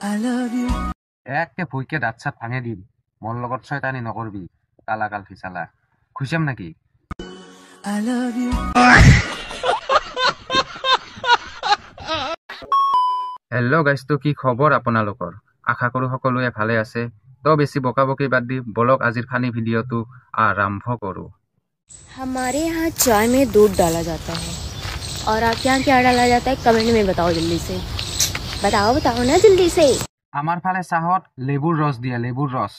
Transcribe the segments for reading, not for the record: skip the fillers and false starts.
একে ভুইকে দাঁত চাত ভাঙে দিম মোৰ লগত ছয়তানি নকৰবি কালাকাল ফিচালা খুচাম নাকি হেল্ল' গাইজ তো কি খবৰ আপোনালোকৰ আশা কৰো সকলোৱে ভালে আছে তো বেছি বকাবকি বাদ দি বলক আজিৰ ফানি ভিডিঅ'টো আৰম্ভ কৰো हमारे यहाँ चाय में दूध डाला जाता है और आपके यहाँ क्या डाला जाता है कमेंट में बताओ जल्दी से बताओ ना जल्दी से আমাৰ ফালে চাহত লেবুৰ ৰস দিয়ে লেবুৰ ৰস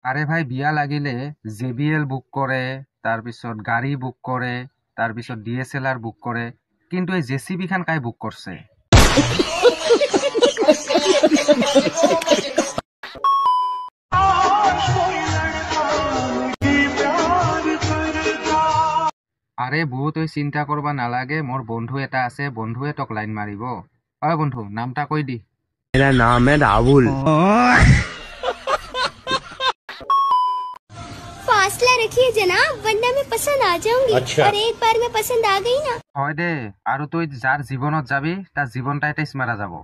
আৰে ভাই বিয়া লাগিলে জেবিএল বুক কৰে তাৰপিছত গাড়ী বুক কৰে তাৰপিছত ডিএসএলআৰ বুক কৰে কিন্তু এই জেসিবি খান কাই বুক করছে আরে বউ তুই চিন্তা করবা নালাগে মোর বন্ধু এটা আছে বন্ধুয়ে তোক লাইন মারিব অ বন্ধু নামটা কই দি मेरा नाम है राहुल फासला रखिए जनाब वरना मैं पसंद आ जाऊंगी और एक बार मैं पसंद आ गई ना হয় দে আৰু তুই যাৰ জীৱনত যাবি তাৰ জীৱনটাই তেজ মাৰা যাব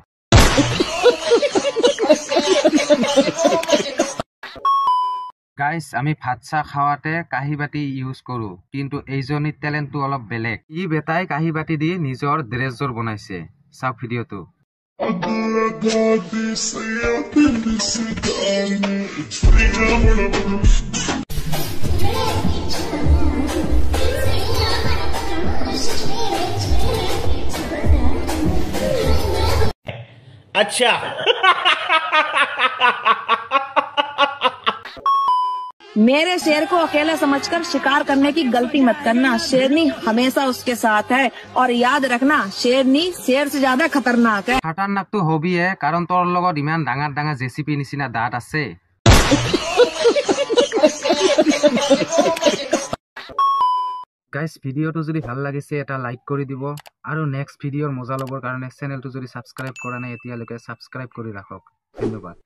গাইস আমি ভাত চাহ খাওয়াতে কাহি বাটি ইউজ কৰো কিন্তু এইজনীৰ টেলেন্টটো অলপ বেলেগ ই বেটাই কাহি বাটি দি নিজৰ ড্ৰেছজোৰ বনাইছে চাওক ভিডিঅ'টো अच्छा मेरे शेर को अकेला समझकर शिकार करने की गलती मत करना शेरनी हमेशा उसके साथ है और याद रखना शेरनी शेर से ज्यादा खतरनाक है খাতাৰনাকটো হবিয়ে কাৰণ তোৰ লগত ইমান ডাঙৰ ডাঙৰ জেসিপি নিচিনা দাঁত আছে গাইস ভিডিঅ'টো যদি ভাল লাগিছে এটা লাইক কৰি দিব আৰু নেক্সট ভিডিঅ'ৰ মজা ল'বৰ কাৰণে চেনেলটো যদি সাবস্ক্ৰাইব কৰা নাই এতিয়ালৈকে সাবস্ক্ৰাইব কৰি ৰাখক ধন্যবাদ